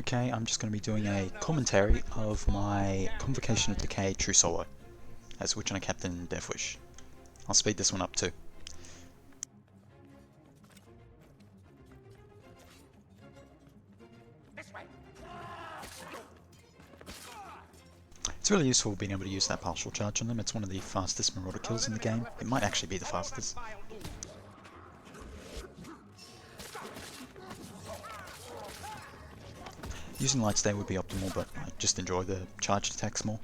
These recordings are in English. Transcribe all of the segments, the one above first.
Okay, I'm just going to be doing a commentary of my Convocation of Decay True Solo, as switching a Captain Deathwish. I'll speed this one up too. It's really useful being able to use that partial charge on them. It's one of the fastest Marauder kills in the game. It might actually be the fastest. Using Lightstay would be optimal, but I just enjoy the charged attacks more.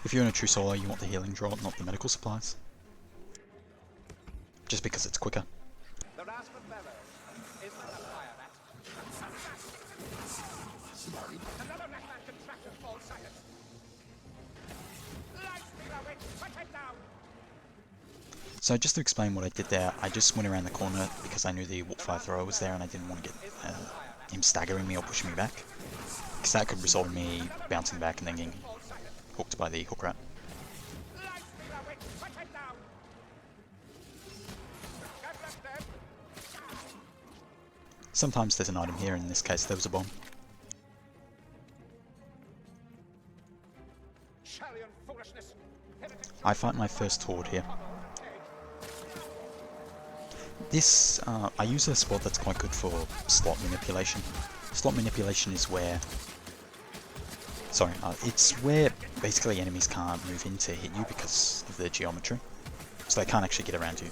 If you're in a true solo, you want the healing draw, not the medical supplies. Just because it's quicker. So just to explain what I did there, I just went around the corner because I knew the Warp Fire Thrower was there and I didn't want to get him staggering me or pushing me back. Because that could result in me bouncing back and then getting hooked by the hook rat. Sometimes there's an item here, in this case there was a bomb. I fight my first horde here. This, I use a spot that's quite good for slot manipulation. Slot manipulation is where... Sorry, it's where basically enemies can't move in to hit you because of their geometry. So they can't actually get around you.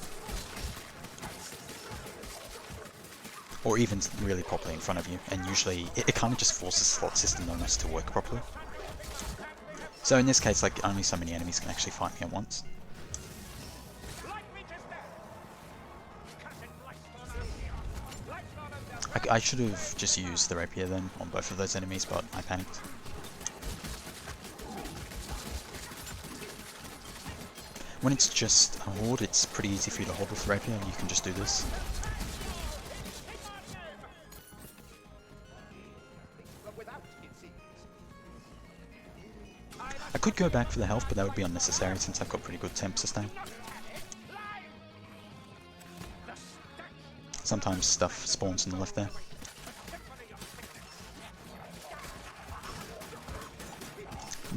Or even really properly in front of you, and usually it kind of just forces the slot system almost to work properly. So in this case, like, only so many enemies can actually fight me at once. I should have just used the rapier then on both of those enemies, but I panicked. When it's just a horde, it's pretty easy for you to hold with the rapier, and you can just do this. I could go back for the health, but that would be unnecessary since I've got pretty good temp sustain. Sometimes stuff spawns on the left there.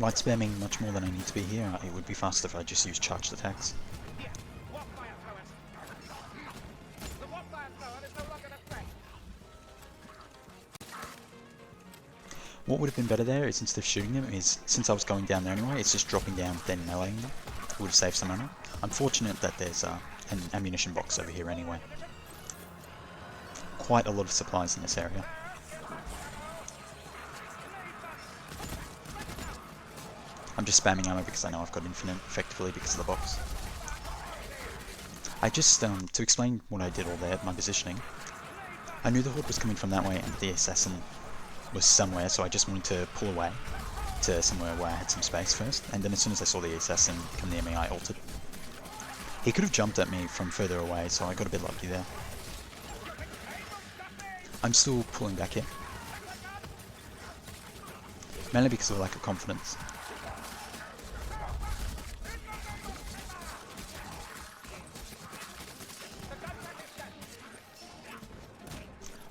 Light spamming much more than I need to be here. It would be faster if I just used charged attacks. What would have been better there is, instead of shooting them, is, since I was going down there anyway, it's just dropping down then meleeing them. It would have saved some ammo. I'm fortunate that there's an ammunition box over here anyway. Quite a lot of supplies in this area. I'm just spamming ammo because I know I've got infinite effectively because of the box. I just, to explain what I did all there, my positioning, I knew the horde was coming from that way and the assassin was somewhere, so I just wanted to pull away to somewhere where I had some space first, and then as soon as I saw the assassin come near me, I ulted. He could have jumped at me from further away, so I got a bit lucky there. I'm still pulling back here, mainly because of a lack of confidence.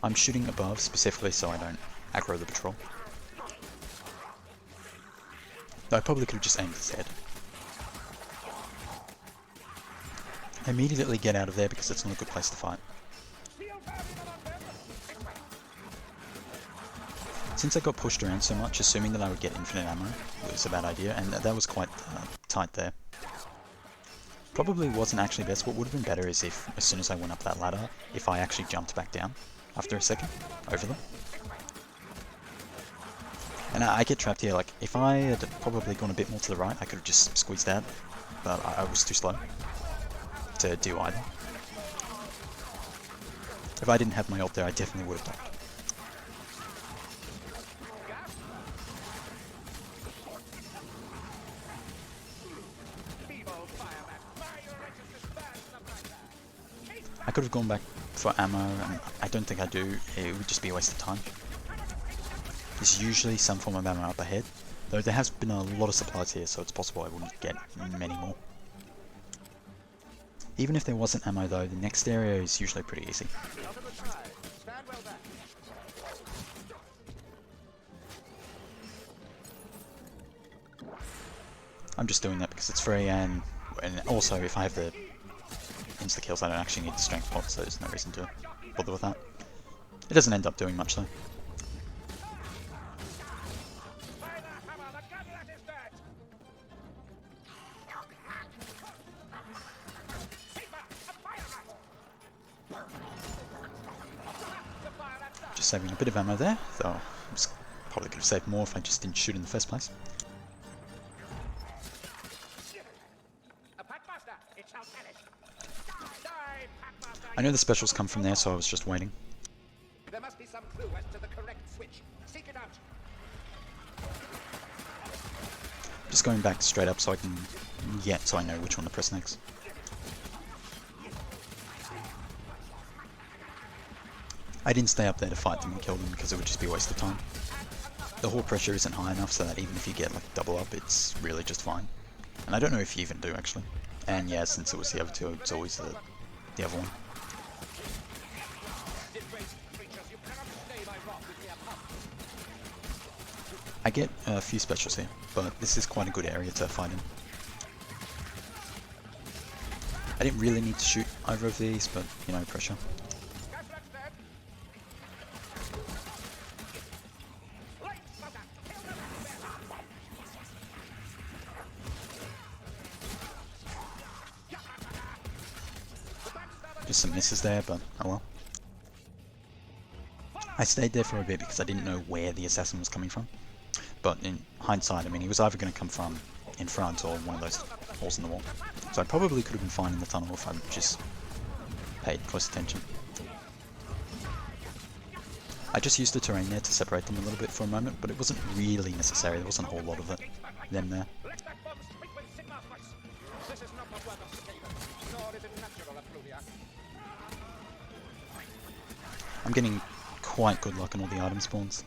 I'm shooting above specifically so I don't aggro the patrol. Though I probably could have just aimed his head. I immediately get out of there because it's not a good place to fight. Since I got pushed around so much, assuming that I would get infinite ammo was a bad idea, and that was quite tight there. Probably wasn't actually best. What would have been better is if, as soon as I went up that ladder, if I actually jumped back down after a second, over them. And I get trapped here, like, if I had probably gone a bit more to the right, I could have just squeezed out, but I was too slow to do either. If I didn't have my ult there, I definitely would have died. I could have gone back for ammo, and I don't think I do. It would just be a waste of time. There's usually some form of ammo up ahead, Though there has been a lot of supplies here, so it's possible I wouldn't get many more. Even if there wasn't ammo though, the next area is usually pretty easy. I'm just doing that because it's free, and also if I have the insta-kills, I don't actually need the strength pot, so there's no reason to bother with that. It doesn't end up doing much though. Just saving a bit of ammo there, though I probably could have saved more if I just didn't shoot in the first place. I know the specials come from there, so I was just waiting. There must be some clue as to the correct switch. Seek it out. Just going back straight up so I can so I know which one to press next. I didn't stay up there to fight them and kill them because it would just be a waste of time. The horde pressure isn't high enough so that even if you get like double up, it's really just fine. And I don't know if you even do actually. And yeah, since it was the other two, it's always the other one. I get a few specials here, but this is quite a good area to fight in. I didn't really need to shoot either of these, but you know, pressure. Just some misses there, but oh well. I stayed there for a bit because I didn't know where the assassin was coming from. But in hindsight, I mean, he was either going to come from in front or one of those holes in the wall. So I probably could have been fine in the tunnel if I just paid close attention. I just used the terrain there to separate them a little bit for a moment, but it wasn't really necessary. There wasn't a whole lot of them there. I'm getting quite good luck on all the item spawns.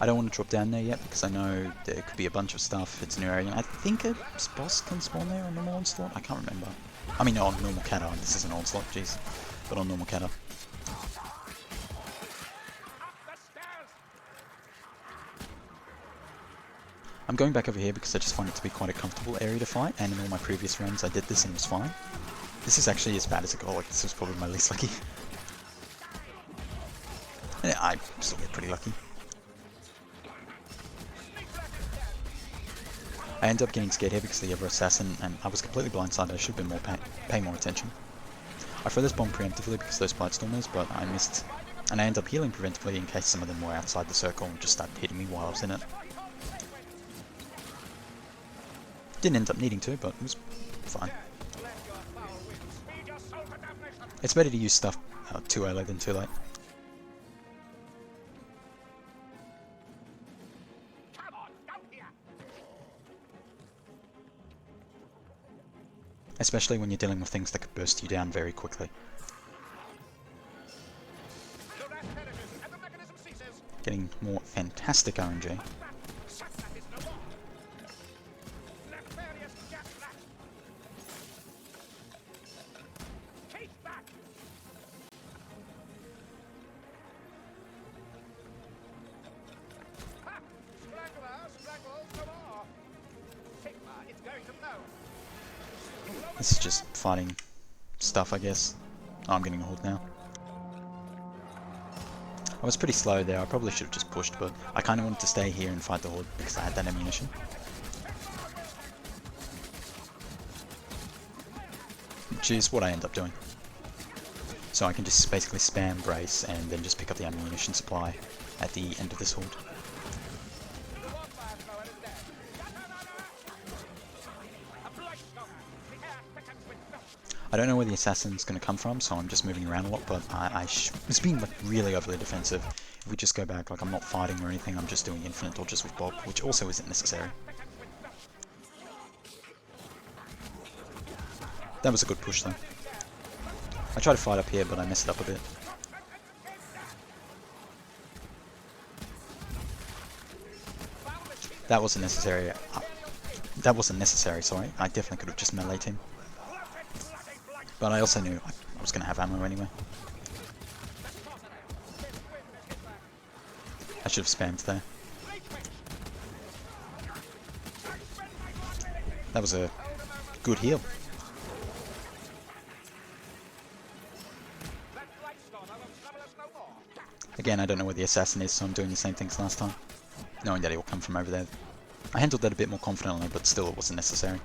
I don't want to drop down there yet because I know there could be a bunch of stuff. It's a new area. I think a boss can spawn there on normal onslaught. I can't remember. I mean, on normal Cata. This isn't onslaught, jeez. But on normal Cata. I'm going back over here because I just find it to be quite a comfortable area to fight, and in all my previous runs I did this and it was fine. This is actually as bad as it got. Like, this was probably my least lucky. Yeah, I still get pretty lucky. I ended up getting scared here because of the other assassin, and I was completely blindsided. I should have been pay more attention. I threw this bomb preemptively because those Blightstormers, but I missed, and I ended up healing preventively in case some of them were outside the circle and just started hitting me while I was in it. Didn't end up needing to, but it was fine. It's better to use stuff too early than too late. Especially when you're dealing with things that could burst you down very quickly. Getting more fantastic RNG. This is just fighting stuff, I guess. Oh, I'm getting a hold now. I was pretty slow there. I probably should have just pushed, but I kind of wanted to stay here and fight the horde because I had that ammunition. Which is what I end up doing. So I can just basically spam brace and then just pick up the ammunition supply at the end of this horde. I don't know where the assassin's going to come from, so I'm just moving around a lot, but I was being like really overly defensive. If we just go back, like I'm not fighting or anything, I'm just doing infinite dodges with Bob, which also isn't necessary. That was a good push though. I tried to fight up here, but I messed it up a bit. That wasn't necessary. That wasn't necessary, sorry. I definitely could have just meleeed him. But I also knew I was going to have ammo anyway. I should have spammed there. That was a good heal. Again, I don't know where the assassin is, so I'm doing the same things last time, knowing that he will come from over there. I handled that a bit more confidently, but still it wasn't necessary.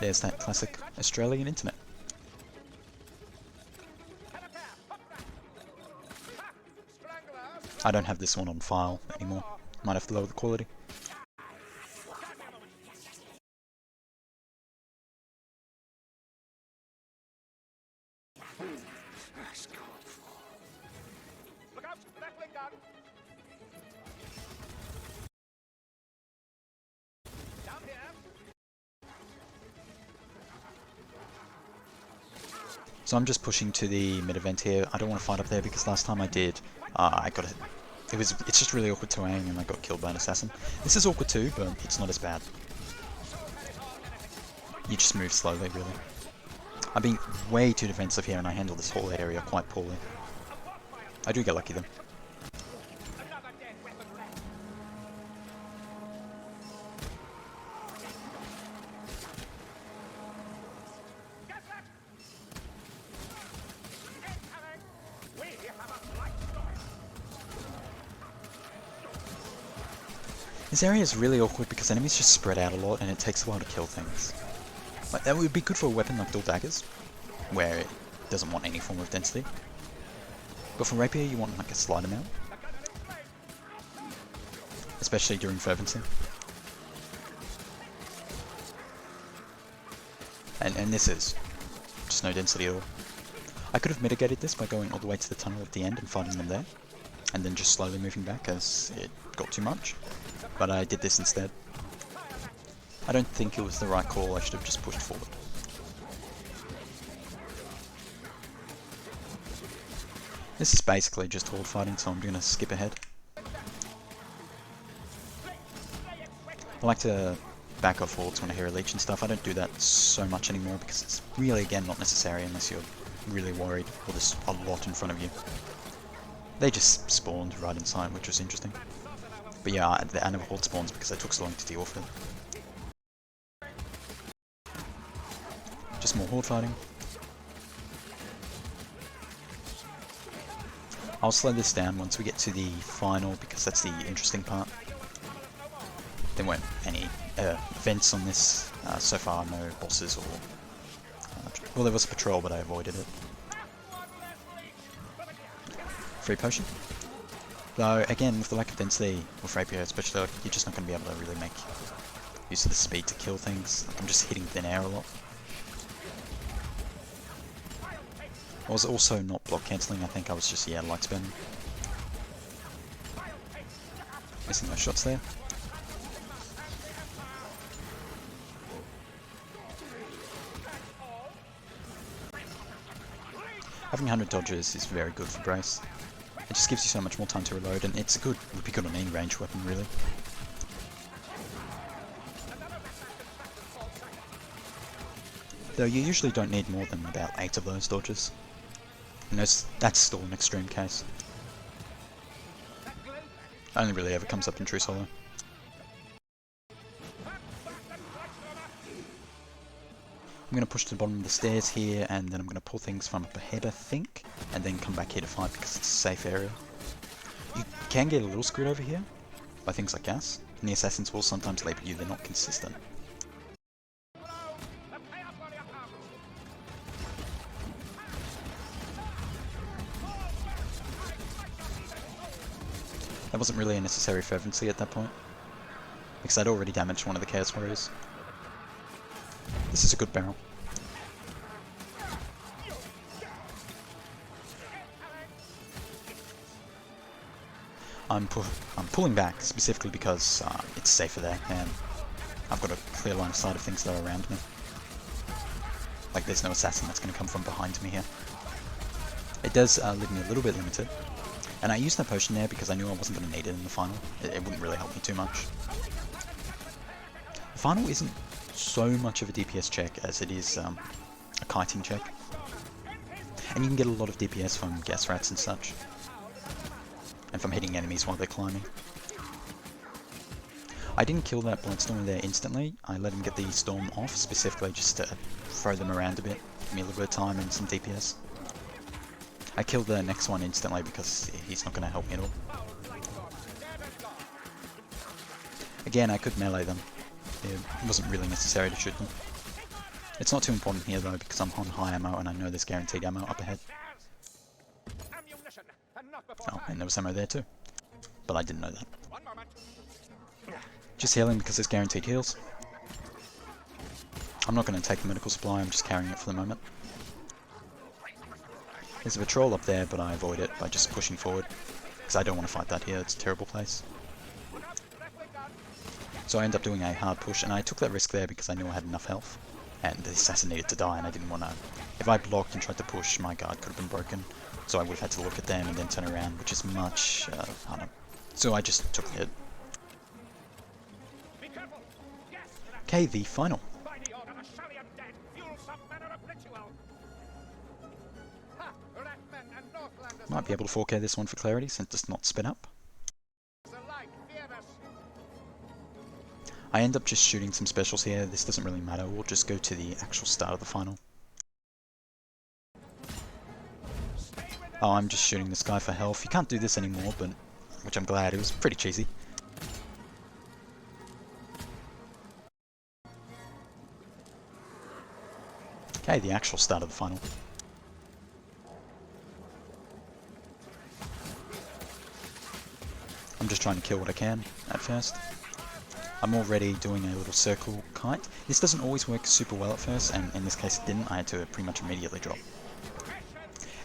There's that classic Australian internet. I don't have this one on file anymore. Might have to lower the quality. Look out! Rattling gun! Down here! So I'm just pushing to the mid event here. I don't want to fight up there because last time I did, I got it. It's just really awkward terrain and I got killed by an assassin. This is awkward too, but it's not as bad. You just move slowly, really. I'm being way too defensive here and I handle this whole area quite poorly. I do get lucky though. This area is really awkward because enemies just spread out a lot and it takes a while to kill things. Like, that would be good for a weapon like dual daggers, where it doesn't want any form of density. But for rapier you want like a slight amount. Especially during fervency. And this is just no density at all. I could have mitigated this by going all the way to the tunnel at the end and fighting them there, and then just slowly moving back as it got too much. But I did this instead. I don't think it was the right call, I should have just pushed forward. This is basically just horde fighting, so I'm going to skip ahead. I like to back off hordes when I hear a leech and stuff. I don't do that so much anymore because it's really, again, not necessary unless you're really worried or there's a lot in front of you. They just spawned right inside, which was interesting. But yeah, I never horde spawns because they took so long to deal with it. Just more horde fighting. I'll slow this down once we get to the final because that's the interesting part. There weren't any events on this so far, no bosses or... well, there was a patrol, but I avoided it. Free potion. Though, again, with the lack of density with rapier especially, like, you're just not going to be able to really make use of the speed to kill things. Like, I'm just hitting thin air a lot. I was also not block cancelling, I think I was just, yeah, light spin. Missing those shots there. Having 100 dodges is very good for Brace. It just gives you so much more time to reload, and it's good. It would be good on any range weapon, really. Though you usually don't need more than about 8 of those dodges. And that's still an extreme case. Only really ever comes up in true solo. I'm going to push to the bottom of the stairs here, and then I'm going to pull things from up ahead, I think, and then come back here to fight because it's a safe area. You can get a little screwed over here by things like gas, and the assassins will sometimes label you, they're not consistent. That wasn't really a necessary fervency at that point, because I'd already damaged one of the Chaos Warriors. This is a good barrel. I'm pulling back specifically because it's safer there, and I've got a clear line of sight of things that are around me. Like there's no assassin that's going to come from behind me here. It does leave me a little bit limited, and I used that potion there because I knew I wasn't going to need it in the final. It wouldn't really help me too much. The final isn't so much of a DPS check as it is a kiting check, and you can get a lot of DPS from gas rats and such, and from hitting enemies while they're climbing. I didn't kill that Bloodstorm there instantly. I let him get the storm off specifically just to throw them around a bit, give me a little bit of time and some DPS. I killed the next one instantly because he's not going to help me at all. Again, I could melee them. It wasn't really necessary to shoot them. It's not too important here though because I'm on high ammo and I know there's guaranteed ammo up ahead. Oh, and there was ammo there too. But I didn't know that. Just healing because there's guaranteed heals. I'm not going to take the medical supply, I'm just carrying it for the moment. There's a patrol up there, but I avoid it by just pushing forward. Because I don't want to fight that here, it's a terrible place. So I end up doing a hard push, and I took that risk there because I knew I had enough health. And the assassin needed to die, and I didn't want to... If I blocked and tried to push, my guard could have been broken. So I would have had to look at them and then turn around, which is much harder. So I just took the hit. Okay, the final. Might be able to 4K this one for clarity since it's not sped up. I end up just shooting some specials here. This doesn't really matter. We'll just go to the actual start of the final. Oh, I'm just shooting this guy for health. You can't do this anymore, but which I'm glad. It was pretty cheesy. Okay, the actual start of the final. I'm just trying to kill what I can at first. I'm already doing a little circle kite. This doesn't always work super well at first, and in this case it didn't. I had to pretty much immediately drop.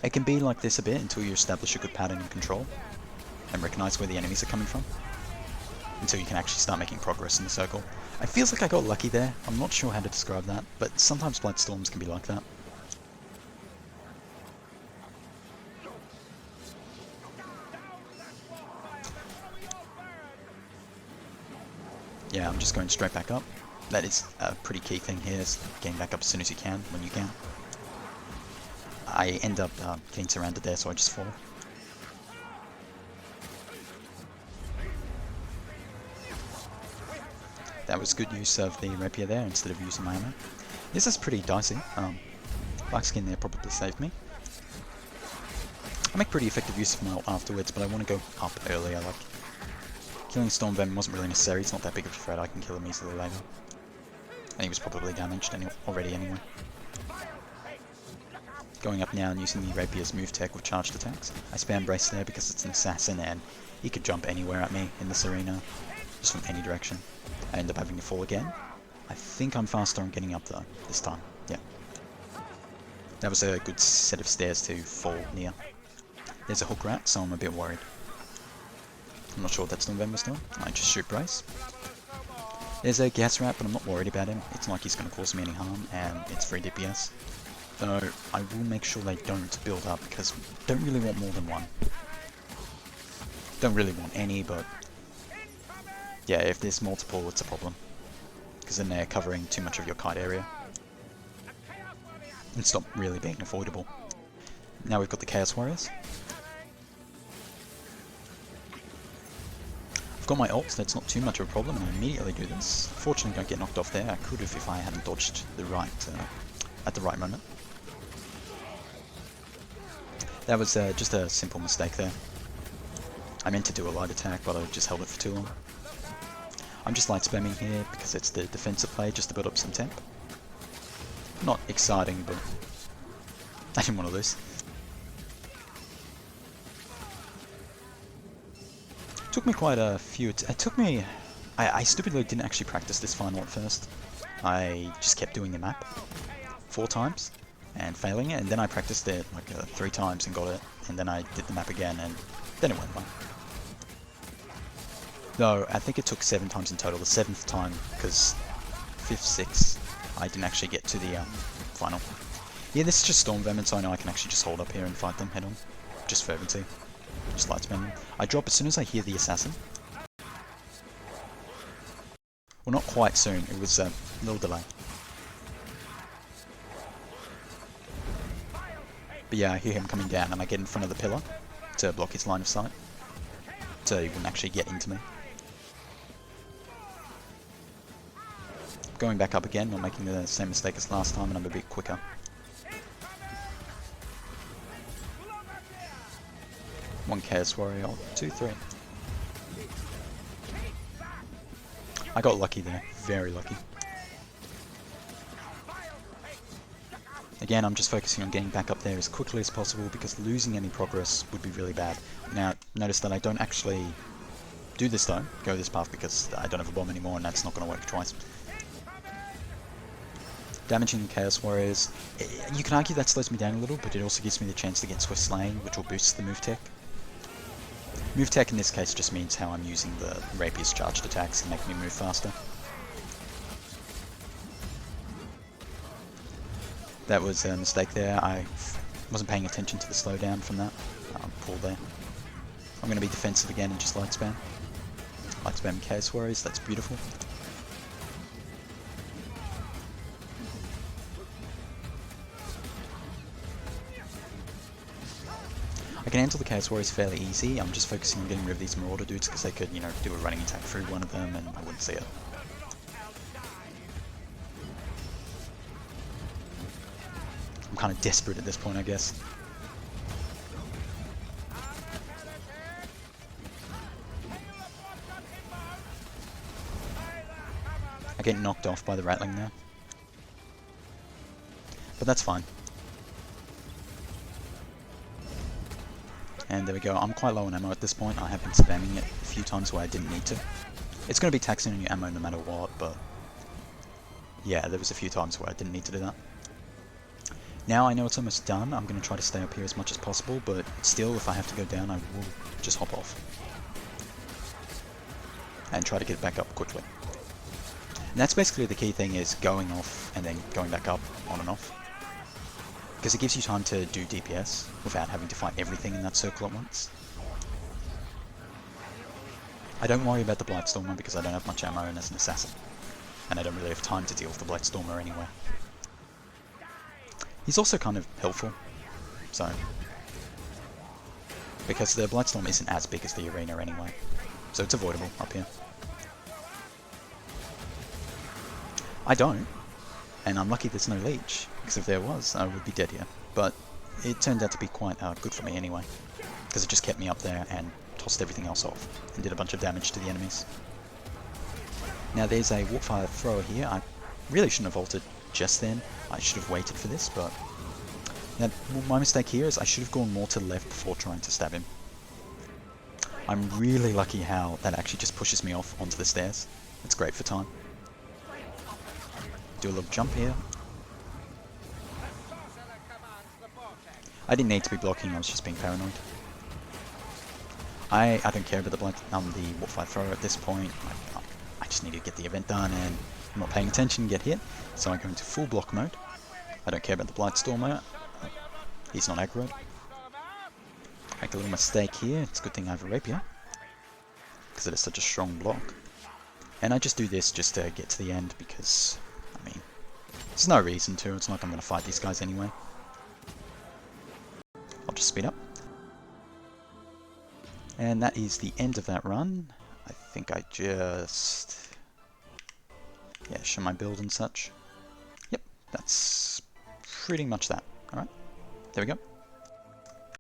It can be like this a bit until you establish a good pattern and control, and recognize where the enemies are coming from, until you can actually start making progress in the circle. It feels like I got lucky there. I'm not sure how to describe that, but sometimes Blightstorms can be like that. Yeah, I'm just going straight back up. That is a pretty key thing here, is getting back up as soon as you can, when you can. I end up getting surrounded there, so I just fall. That was good use of the rapier there instead of using my ammo. This is pretty dicey. Black skin there probably saved me. I make pretty effective use of my ult afterwards, but I want to go up earlier. Like, killing Stormvenom wasn't really necessary. It's not that big of a threat. I can kill him easily later. And he was probably damaged already anyway. Going up now and using the rapier's move tech with charged attacks. I spam brace there because it's an assassin and he could jump anywhere at me in this arena, just from any direction. I end up having to fall again. I think I'm faster on getting up though, this time. Yeah. That was a good set of stairs to fall near. There's a hook rat, so I'm a bit worried. I'm not sure what that Stormvenom doing. I just shoot brace. There's a gas rat, but I'm not worried about him. It's not like he's going to cause me any harm, and it's free DPS. Though I will make sure they don't build up, because don't really want more than one. Don't really want any, but yeah, if there's multiple, it's a problem. Because then they're covering too much of your kite area. And stop really being avoidable. Now we've got the Chaos Warriors. I've got my ult, so that's not too much of a problem, and I immediately do this. Fortunately, don't get knocked off there. I could have if I hadn't dodged the right at the right moment. That was just a simple mistake there. I meant to do a light attack, but I just held it for too long. I'm just light spamming here because it's the defensive play, just to build up some temp. Not exciting, but I didn't want to lose. Took me quite a few. It took me. I stupidly didn't actually practice this final at first. I just kept doing the map 4 times and failing it, and then I practiced it like 3 times and got it, and then I did the map again, and then it went well. No, I think it took 7 times in total. The 7th time, because 5th, 6th, I didn't actually get to the final. Yeah, this is just Storm Vermin, so I know I can actually just hold up here and fight them head on. Just fervency. Just light spam them. I drop as soon as I hear the assassin. Well, not quite soon. It was a little delay. But yeah, I hear him coming down and I get in front of the pillar to block his line of sight. So he wouldn't actually get into me. Going back up again, not making the same mistake as last time, and I'm a bit quicker. One Chaos Warrior, 2, 3. I got lucky there, very lucky. Again, I'm just focusing on getting back up there as quickly as possible because losing any progress would be really bad. Now, notice that I don't actually do this though, go this path, because I don't have a bomb anymore and that's not going to work twice. Damaging the Chaos Warriors, you can argue that slows me down a little, but it also gives me the chance to get Swift Slaying, which will boost the move tech. Move tech in this case just means how I'm using the Rapier's charged attacks and make me move faster. That was a mistake there. I wasn't paying attention to the slowdown from that. Pull there. I'm going to be defensive again and just light spam. Light spam Chaos Warriors, that's beautiful. I can handle the Chaos Warriors fairly easy. I'm just focusing on getting rid of these Marauder dudes because they could, you know, do a running attack through one of them and I wouldn't see it. I'm kind of desperate at this point, I guess. I get knocked off by the Rattling now. But that's fine. And there we go. I'm quite low on ammo at this point. I have been spamming it a few times where I didn't need to. It's going to be taxing on your ammo no matter what, but yeah, there was a few times where I didn't need to do that. Now I know it's almost done. I'm going to try to stay up here as much as possible, but still, if I have to go down, I will just hop off. And try to get back up quickly. And that's basically the key thing, is going off and then going back up, on and off. Because it gives you time to do DPS without having to fight everything in that circle at once. I don't worry about the Blightstormer because I don't have much ammo and as an assassin. And I don't really have time to deal with the Blightstormer anyway. He's also kind of helpful, so... because the Blightstorm isn't as big as the arena anyway, so it's avoidable up here. I don't, and I'm lucky there's no leech, because if there was, I would be dead here. But it turned out to be quite good for me anyway, because it just kept me up there and tossed everything else off, and did a bunch of damage to the enemies. Now there's a Warpfire Thrower here. I really shouldn't have ulted just then. I should have waited for this, but now, my mistake here is I should have gone more to the left before trying to stab him. I'm really lucky how that actually just pushes me off onto the stairs. It's great for time. Do a little jump here. I didn't need to be blocking, I was just being paranoid. I don't care about the Warpfire Thrower at this point. I just need to get the event done, and I'm not paying attention, get hit, so I go into full block mode. I don't care about the Blightstormer. He's not aggroed. Make a little mistake here. It's a good thing I have a Rapier, because it is such a strong block. And I just do this just to get to the end because, I mean, there's no reason to. It's not like I'm going to fight these guys anyway. I'll just speed up. And that is the end of that run. I think I just... yeah, show my build and such. Yep, that's pretty much that. Alright, there we go.